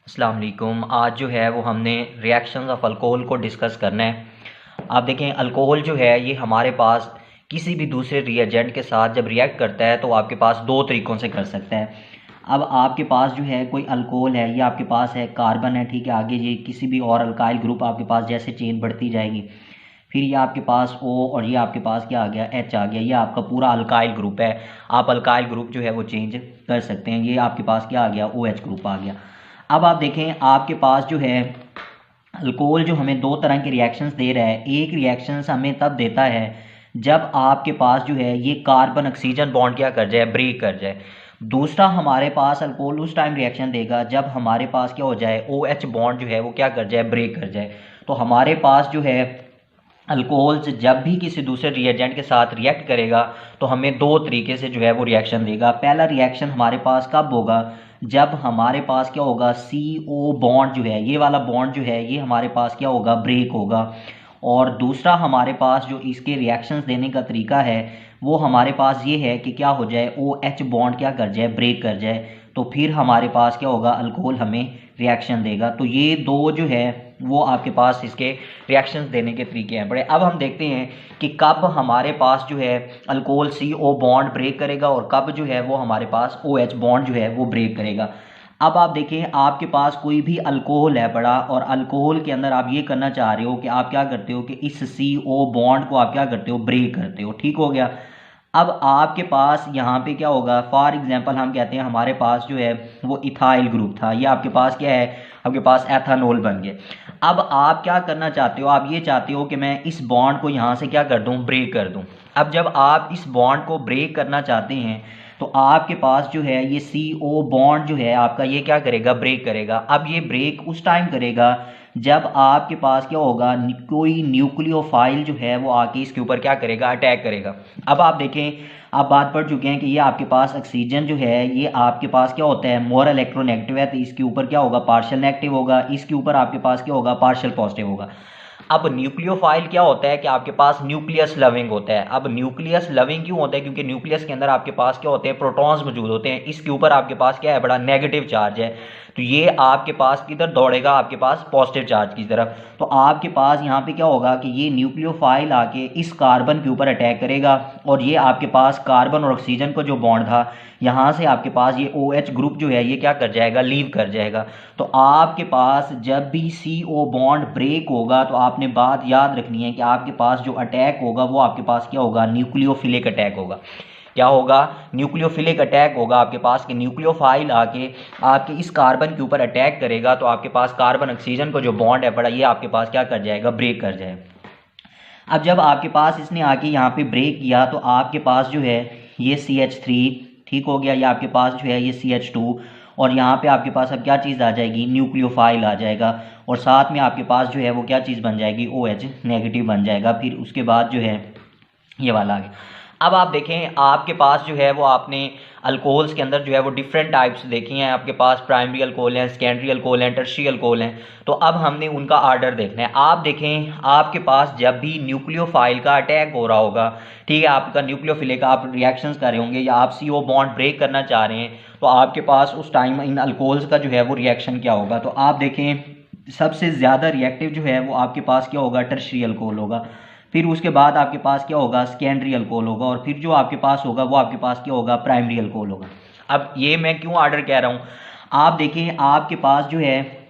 अस्सलाम वालेकुम। आज जो है वो हमने रिएक्शंस ऑफ अल्कोहल को डिस्कस करना है। आप देखें, अल्कोहल जो है ये हमारे पास किसी भी दूसरे रिएजेंट के साथ जब रिएक्ट करता है तो आपके पास दो तरीक़ों से कर सकता है। अब आपके पास जो है कोई अल्कोहल है, ये आपके पास है कार्बन है, ठीक है। आगे ये किसी भी और अल्काइल ग्रुप आपके पास जैसे चेन बढ़ती जाएगी, फिर ये आपके पास O और ये आपके पास क्या आ गया, H आ गया। ये आपका पूरा अल्काइल ग्रुप है। आप अल्काइल ग्रुप जो है वो चेंज कर सकते हैं। ये आपके पास क्या आ गया, OH ग्रुप आ गया। अब आप देखें, आपके पास जो है अल्कोहल जो हमें दो तरह के रिएक्शंस दे रहा है। एक रिएक्शंस हमें तब देता है जब आपके पास जो है ये कार्बन ऑक्सीजन बॉन्ड क्या कर जाए, ब्रेक कर जाए। दूसरा हमारे पास अल्कोहल उस टाइम रिएक्शन देगा जब हमारे पास क्या हो जाए, OH बॉन्ड जो है वो क्या कर जाए, ब्रेक कर जाए। तो हमारे पास जो है अल्कोहल्स जब भी किसी दूसरे रिएजेंट के साथ रिएक्ट करेगा तो हमें दो तरीके से जो है वो रिएक्शन देगा। पहला रिएक्शन हमारे पास कब होगा, जब हमारे पास क्या होगा, CO बॉन्ड जो है, ये वाला बॉन्ड जो है ये हमारे पास क्या होगा, ब्रेक होगा। और दूसरा हमारे पास जो इसके रिएक्शंस देने का तरीका है वो हमारे पास ये है कि क्या हो जाए, OH बॉन्ड क्या कर जाए, ब्रेक कर जाए। तो फिर हमारे पास क्या होगा, अल्कोहल हमें रिएक्शन देगा। तो ये दो जो है वो आपके पास इसके रिएक्शंस देने के तरीके हैं बड़े। अब हम देखते हैं कि कब हमारे पास जो है अल्कोहल CO बॉन्ड ब्रेक करेगा और कब जो है वो हमारे पास OH बॉन्ड जो है वो ब्रेक करेगा। अब आप देखें, आपके पास कोई भी अल्कोहल है बड़ा, और अल्कोहल के अंदर आप ये करना चाह रहे हो कि आप क्या करते हो कि इस CO बॉन्ड को आप क्या करते हो, ब्रेक करते हो, ठीक हो गया। अब आपके पास यहाँ पे क्या होगा, फॉर एग्जांपल हम कहते हैं हमारे पास जो है वो इथाइल ग्रुप था, ये आपके पास क्या है, आपके पास एथानॉल बन गए। अब आप क्या करना चाहते हो, आप ये चाहते हो कि मैं इस बॉन्ड को यहाँ से क्या कर दूँ, ब्रेक कर दूँ। अब जब आप इस बॉन्ड को ब्रेक करना चाहते हैं तो आपके पास जो है ये CO बॉन्ड जो है आपका ये क्या करेगा, ब्रेक करेगा। अब ये ब्रेक उस टाइम करेगा जब आपके पास क्या होगा, कोई न्यूक्लियोफाइल जो है वो आके इसके ऊपर क्या करेगा, अटैक करेगा। अब आप देखें, आप बात पढ़ चुके हैं कि ये आपके पास ऑक्सीजन जो है ये आपके पास क्या होता है, मोर इलेक्ट्रोनेगेटिव है, तो इसके ऊपर क्या होगा, पार्शियल नेगेटिव होगा। इसके ऊपर आपके पास क्या होगा, पार्शियल पॉजिटिव होगा। अब न्यूक्लियोफाइल क्या होता है कि आपके पास न्यूक्लियस लविंग होता है। अब न्यूक्लियस लविंग क्यों होता है, क्योंकि न्यूक्लियस के अंदर आपके पास क्या होते हैं, प्रोटॉन्स मौजूद होते हैं। इसके ऊपर आपके पास क्या है, बड़ा नेगेटिव चार्ज है। तो ये आपके पास किधर दौड़ेगा, आपके पास पॉजिटिव चार्ज की तरफ। तो आपके पास यहाँ पे क्या होगा कि ये न्यूक्लियोफाइल आके इस कार्बन के ऊपर अटैक करेगा, और ये आपके पास कार्बन और ऑक्सीजन का जो बॉन्ड था यहाँ से आपके पास ये OH ग्रुप जो है ये क्या कर जाएगा, लीव कर जाएगा। तो आपके पास जब भी CO बॉन्ड ब्रेक होगा तो आपने बात याद रखनी है कि आपके पास जो अटैक होगा वो आपके पास क्या होगा, न्यूक्लियोफिलिक अटैक होगा। क्या होगा, न्यूक्लियोफिलिक अटैक होगा आपके पास कि न्यूक्लियोफाइल आके आपके इस कार्बन के ऊपर अटैक करेगा, तो आपके पास कार्बन ऑक्सीजन का जो बॉन्ड है बड़ा, ये आपके पास क्या कर जाएगा, ब्रेक कर जाएगा। अब जब आपके पास इसने आके यहाँ पे ब्रेक किया तो आपके पास जो है ये CH3 ठीक हो गया, या आपके पास जो है ये CH2, और यहाँ पे आपके पास अब क्या चीज़ आ जाएगी, न्यूक्लियोफाइल आ जाएगा, और साथ में आपके पास जो है वो क्या चीज़ बन जाएगी, OH नेगेटिव बन जाएगा। फिर उसके बाद जो है ये वाला आ गया। अब आप देखें, आपके पास जो है वो आपने अल्कोहल्स के अंदर जो है वो डिफरेंट टाइप्स देखी हैं। आपके पास प्राइमरी अल्कोहल हैं, सेकेंडरी अल्कोहल हैं, टर्शियरी अल्कोहल हैं। तो अब हमने उनका आर्डर देखना है। आप देखें, आपके पास जब भी न्यूक्लियोफाइल का अटैक हो रहा होगा, ठीक है, आपका न्यूक्लियोफिलिक आप रिएक्शंस कर रहे होंगे या आप CO बॉन्ड ब्रेक करना चाह रहे हैं, तो आपके पास उस टाइम इन अल्कोहल्स का जो है वो रिएक्शन क्या होगा। तो आप देखें, सबसे ज़्यादा रिएक्टिव जो है वो आपके पास क्या होगा, टर्शियरी अल्कोहल होगा। फिर उसके बाद आपके पास क्या होगा, सेकेंडरी अल्कोहल होगा, और फिर जो आपके पास होगा वो आपके पास क्या होगा, प्राइमरी अल्कोहल होगा। अब ये मैं क्यों आर्डर कह रहा हूँ, आप देखें, आपके पास जो है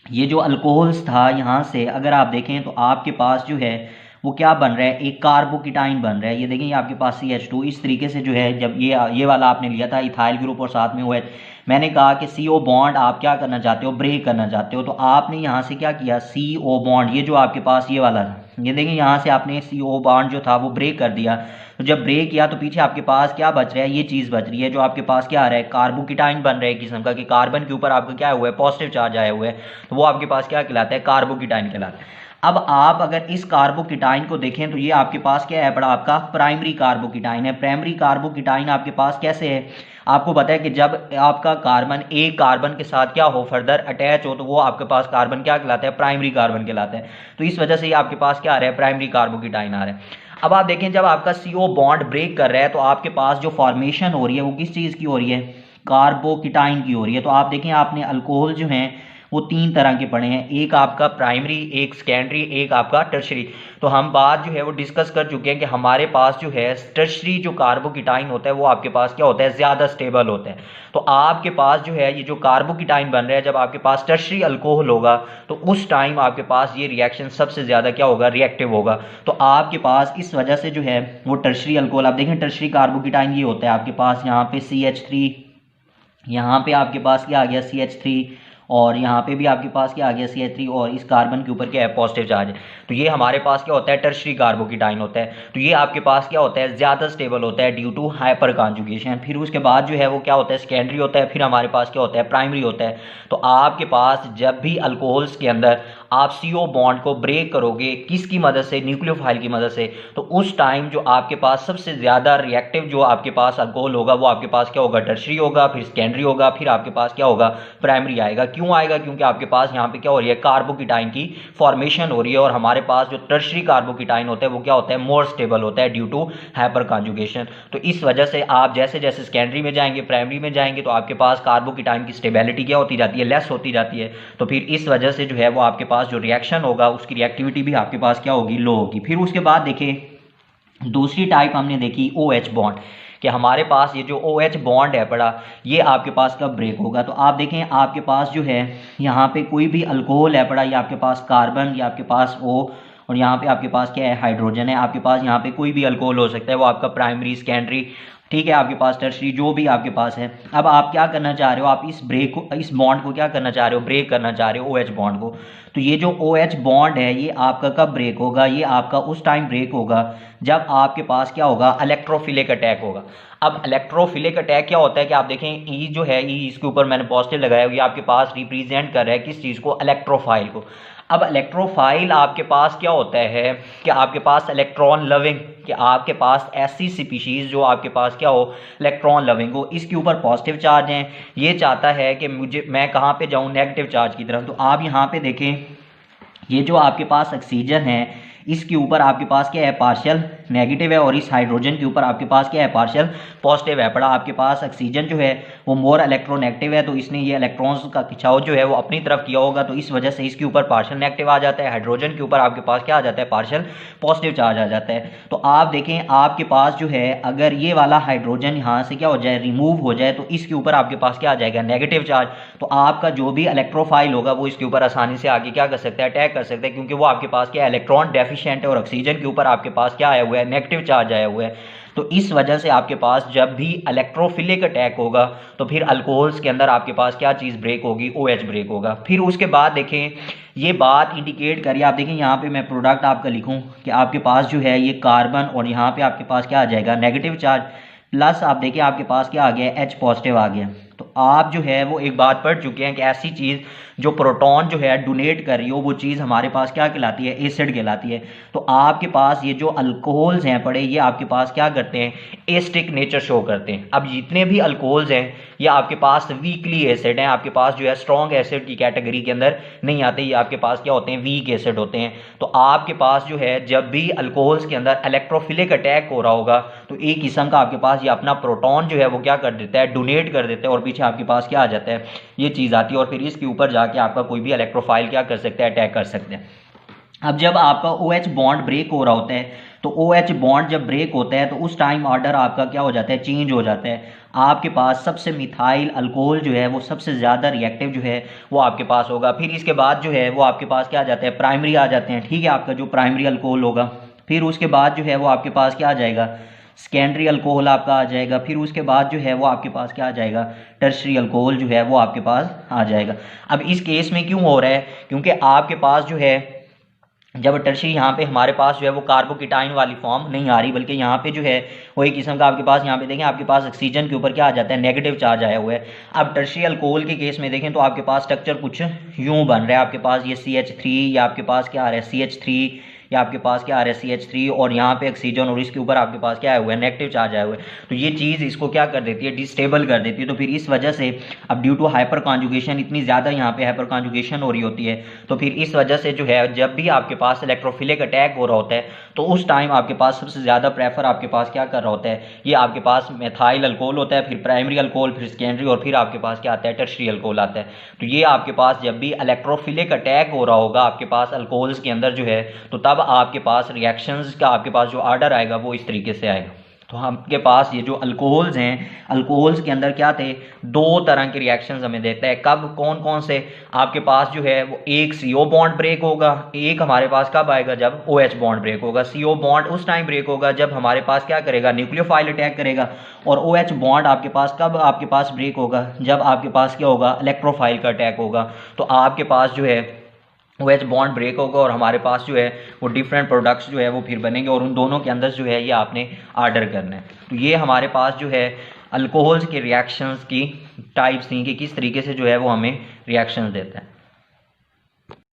ये जो अल्कोहल्स था यहाँ से अगर आप देखें तो आपके पास जो है वो क्या बन रहा है, एक कार्बोकेटाइन बन रहा है। ये देखें, ये आपके पास CH2 इस तरीके से जो है, जब ये वाला आपने लिया था इथाइल ग्रुप और साथ में OH, मैंने कहा कि CO बॉन्ड आप क्या करना चाहते हो, ब्रेक करना चाहते हो। तो आपने यहाँ से क्या किया, CO बॉन्ड ये जो आपके पास ये वाला था, ये देखें, यहाँ से आपने CO बॉन्ड जो था वो ब्रेक कर दिया। तो जब ब्रेक किया तो पीछे आपके पास क्या बच रहा है, ये चीज़ बच रही है जो आपके पास क्या आ रहा है, कार्बोकेटाइन बन रहा है किस्म का, कि कार्बन के ऊपर आपका क्या हुआ है, पॉजिटिव चार्ज आया हुआ है। तो वो आपके पास क्या कहलाता है, कार्बोकेटाइन कहलाता है। अब आप अगर इस कार्बोकेटाइन को देखें तो ये आपके पास क्या है, बड़ा आपका प्राइमरी कार्बोकेटाइन है। प्राइमरी कार्बोकेटाइन आपके पास कैसे है, आपको पता है कि जब आपका कार्बन एक कार्बन के साथ क्या हो, फर्दर अटैच हो, तो वो आपके पास कार्बन क्या कहलाता है, प्राइमरी कार्बन कहलाता है। तो इस वजह से ये आपके पास क्या आ रहा है, प्राइमरी कार्बोकेटाइन आ रहा है। अब आप देखें, जब आपका CO बॉन्ड ब्रेक कर रहा है तो आपके पास जो फॉर्मेशन हो रही है वो किस चीज़ की हो रही है, कार्बोकिटाइन की हो रही है। तो आप देखें आपने अल्कोहल जो हैं वो 3 तरह के पढ़े हैं, एक आपका प्राइमरी, एक सेकेंडरी, एक आपका टर्शरी। तो हम बात जो है वो डिस्कस कर चुके हैं कि हमारे पास जो है टर्शरी जो कार्बोकिटाइन होता है वो आपके पास क्या होता है, ज़्यादा स्टेबल होता है। तो आपके पास जो है ये जो कार्बोकिटाइन बन रहा है, जब आपके पास टर्शरी अल्कोहल होगा तो उस टाइम आपके पास ये रिएक्शन सबसे ज़्यादा क्या होगा, रिएक्टिव होगा। तो आपके पास इस वजह से जो है वो टर्शरी अल्कोहल, आप देखें टर्शरी कार्बोकिटाइन ये होता है आपके पास यहाँ पे CH3, यहाँ पे आपके पास क्या आ गया CH3, और यहाँ पे भी आपके पास क्या आ गया CH3, और इस कार्बन के ऊपर क्या है, पॉजिटिव चार्ज है। तो ये हमारे पास क्या होता है, टर्शरी कार्बोकिटाइन होता है। तो ये आपके पास क्या होता है, ज़्यादा स्टेबल होता है ड्यू टू हाइपर कॉन्जुगेशन। फिर उसके बाद जो है वो क्या होता है, सेकेंडरी होता है। फिर हमारे पास क्या होता है, प्राइमरी होता है। तो आपके पास जब भी अल्कोहल्स के अंदर आप CO बॉन्ड को ब्रेक करोगे किसकी मदद से, न्यूक्लियोफाइल की मदद से, तो उस टाइम जो आपके पास सबसे ज़्यादा रिएक्टिव जो आपके पास अल्कोहल होगा वो आपके पास क्या होगा, टर्शरी होगा, फिर सेकेंडरी होगा, फिर आपके पास क्या होगा, प्राइमरी आएगा। क्यों आएगा, क्योंकि आपके पास यहाँ पे क्या हो रही है, कार्बोकिटाइन की फॉर्मेशन हो रही है। और हमारे पास जो टर्शरी कार्बोकिटाइन होता है वो क्या होता है, मोर स्टेबल होता है ड्यू टू हाइपर कॉन्जुगेशन। तो इस वजह से आप जैसे जैसे सेकेंडरी में जाएंगे, प्राइमरी में जाएंगे, तो आपके पास कार्बोकिटाइन की स्टेबिलिटी क्या होती जाती है, लेस होती जाती है। तो फिर इस वजह से जो है वो आपके पास जो रिएक्शन होगा उसकी रिएक्टिविटी भी आपके पास क्या होगी, लो होगी। फिर उसके बाद देखिए दूसरी टाइप हमने देखी OH बॉन्ड, कि हमारे पास ये जो OH बॉन्ड है पड़ा, ये आपके पास कब ब्रेक होगा। तो आप देखें आपके पास जो है यहाँ पे कोई भी अल्कोहल है पड़ा, ये आपके पास कार्बन, ये आपके पास O, और यहाँ पे आपके पास क्या है, हाइड्रोजन है। आपके पास यहाँ पे कोई भी अल्कोहल हो सकता है, वो आपका प्राइमरी, सेकेंडरी, ठीक है, आपके पास टर्शरी, जो भी आपके पास है। अब आप क्या करना चाह रहे हो, आप इस ब्रेक को, इस बॉन्ड को क्या करना चाह रहे हो, ब्रेक करना चाह रहे हो OH बॉन्ड को। तो ये जो OH बॉन्ड है ये आपका कब ब्रेक होगा, ये आपका उस टाइम ब्रेक होगा जब आपके पास क्या होगा, इलेक्ट्रोफिलिक अटैक होगा। अब इलेक्ट्रोफिलिक अटैक क्या होता है कि आप देखें ई जो है, ई इसके ऊपर मैंने पॉजिटिव लगाया, ये आपके पास रिप्रेजेंट कर रहा है किस चीज़ को, इलेक्ट्रोफाइल को। अब इलेक्ट्रोफाइल आपके पास क्या होता है कि आपके पास इलेक्ट्रॉन लविंग, कि आपके पास ऐसी स्पीशीज़ जो आपके पास क्या हो, इलेक्ट्रॉन लविंग हो, इसके ऊपर पॉजिटिव चार्ज हैं, ये चाहता है कि मैं कहाँ पे जाऊँ, नेगेटिव चार्ज की तरफ। तो आप यहाँ पे देखें ये जो आपके पास ऑक्सीजन है इसके ऊपर आपके पास क्या है, पार्शियल नेगेटिव है, और इस हाइड्रोजन के ऊपर आपके पास क्या है, पार्शियल पॉजिटिव है पड़ा। आपके पास ऑक्सीजन जो है वो मोर इलेक्ट्रोनेगेटिव है, तो इसने ये इलेक्ट्रॉन्स का खिंचाव जो है वो अपनी तरफ किया होगा, तो इस वजह से इसके ऊपर पार्शियल नेगेटिव आ जाता है। हाइड्रोजन के ऊपर आपके पास क्या आ जाता है, पार्शियल पॉजिटिव चार्ज आ जाता है। तो आप देखें आपके पास जो है अगर ये वाला हाइड्रोजन यहाँ से क्या हो जाए, रिमूव हो जाए, तो इसके ऊपर आपके पास क्या आ जाएगा, नेगेटिव चार्ज। तो आपका जो भी इलेक्ट्रोफाइल होगा वो इसके ऊपर आसानी से आगे क्या कर सकता है, अटैक कर सकता है, क्योंकि वो आपके पास क्या इलेक्ट्रॉन डेफिशिएंट है, और ऑक्सीजन के ऊपर आपके पास क्या आया हुआ है, नेगेटिव चार्ज आया हुआ है। तो इस वजह से आपके पास जब भी इलेक्ट्रोफिलिक अटैक होगा तो फिर अल्कोहल्स के अंदर आपके पास क्या चीज़ ब्रेक होगी, OH ब्रेक होगा। फिर उसके बाद देखें ये बात इंडिकेट करिए, आप देखें यहाँ पे मैं प्रोडक्ट आपका लिखूँ कि आपके पास जो है ये कार्बन, और यहाँ पे आपके पास क्या आ जाएगा, नेगेटिव चार्ज, प्लस आप देखिए आपके पास क्या आ गया, H पॉजिटिव आ गया। तो आप जो है वो एक बात पढ़ चुके हैं कि ऐसी चीज़ जो प्रोटॉन जो है डोनेट कर रही हो वो चीज़ हमारे पास क्या कहलाती है, एसिड कहलाती है। तो आपके पास ये जो अल्कोहल्स हैं पड़े, ये आपके पास क्या करते हैं, एसिडिक नेचर शो करते हैं। अब जितने भी अल्कोहल्स हैं ये आपके पास वीकली एसिड हैं, आपके पास जो है स्ट्रॉन्ग एसिड की कैटेगरी के अंदर नहीं आते, ये आपके पास क्या होते हैं, वीक एसिड होते हैं। तो आपके पास जो है जब भी अल्कोहल्स के अंदर इलेक्ट्रोफिलिक अटैक हो रहा होगा तो एक किस्म का आपके पास ये अपना प्रोटॉन जो है वो क्या कर देता है, डोनेट कर देता है, और पीछे आपके पास क्या आ जाता है, ये चीज़ आती है, और फिर इसके ऊपर जाके आपका कोई भी इलेक्ट्रोफाइल क्या कर सकता है, अटैक कर सकते हैं। अब जब आपका OH बॉन्ड ब्रेक हो रहा होता है, तो OH बॉन्ड जब ब्रेक होता है तो उस टाइम ऑर्डर आपका क्या हो जाता है, चेंज हो जाता है। आपके पास सबसे मिथाइल अल्कोहल जो है वो सबसे ज़्यादा रिएक्टिव जो है वो आपके पास होगा। फिर इसके बाद जो है वो आपके पास क्या आ जाता है, प्राइमरी आ जाते हैं, ठीक है, आपका जो प्राइमरी अल्कोहल होगा। फिर उसके बाद जो है वो आपके पास क्या आ जाएगा, सेकेंडरी अल्कोहल आपका आ जाएगा। फिर उसके बाद जो है वो आपके पास क्या आ जाएगा, टर्शरी अल्कोहल जो है वो आपके पास आ जाएगा। अब इस केस में क्यों हो रहा है, क्योंकि आपके पास जो है जब टर्शरी यहाँ पे हमारे पास जो है वो कार्बोकिटाइन वाली फॉर्म नहीं आ रही, बल्कि यहाँ पे जो है वो एक किस्म का आपके पास, यहाँ पे देखें आपके पास ऑक्सीजन के ऊपर क्या आ जाता है, नेगेटिव चार्ज आया हुआ है। अब टर्शरी अल्कोहल के केस में देखें तो आपके पास स्ट्रक्चर कुछ यूँ बन रहा है, आपके पास ये CH3, या आपके पास क्या आ रहा है, CH3, कि आपके पास क्या ReCH3 और यहाँ पे ऑक्सीजन और इसके ऊपर आपके पास क्या आया हुआ है, नेगेटिव चार्ज आया हुआ है। तो ये चीज़ इसको क्या कर देती है, डिस्टेबल कर देती है। तो फिर इस वजह से अब ड्यू टू हाइपर कॉन्जुगेशन, इतनी ज़्यादा यहाँ पे हाइपर कॉन्जुगेशन हो रही होती है, तो फिर इस वजह से जो है जब भी आपके पास इलेक्ट्रोफिलिक अटैक हो रहा होता है तो उस टाइम आपके पास सबसे ज़्यादा प्रेफर आपके पास क्या कर रहा होता है, ये आपके पास मेथाइल अल्कोहल होता है, फिर प्राइमरी अल्कोहल, फिर सेकेंडरी, और फिर आपके पास क्या आता है, टर्शियरी अल्कोहल आता है। तो ये आपके पास जब भी इलेक्ट्रोफिलिक अटैक हो रहा होगा आपके पास अल्कोहल्स के अंदर जो है, तो तब आपके पास रिएक्शंस का आपके पास जो आर्डर आएगा वो इस तरीके से आएगा। तो आपके पास ये जो अल्कोहल्स हैं, अल्कोहल्स के अंदर क्या थे, दो तरह के रिएक्शंस हमें देता है। कब, कौन कौन से, आपके पास जो है वो एक CO बॉन्ड ब्रेक होगा, एक हमारे पास कब आएगा, जब OH बॉन्ड ब्रेक होगा। CO बॉन्ड उस टाइम ब्रेक होगा जब हमारे पास क्या करेगा, न्यूक्लियोफाइल अटैक करेगा, और OH बॉन्ड आपके पास कब आपके पास ब्रेक होगा, जब आपके पास क्या होगा, इलेक्ट्रोफाइल का अटैक होगा। तो आपके पास जो है OH बॉन्ड ब्रेक होगा और हमारे पास जो है वो डिफरेंट प्रोडक्ट्स जो है वो फिर बनेंगे, और उन दोनों के अंदर जो है ये आपने आर्डर करना है। तो ये हमारे पास जो है अल्कोहल्स के रिएक्शंस की टाइप्स थी कि किस तरीके से जो है वो हमें रिएक्शंस देता है।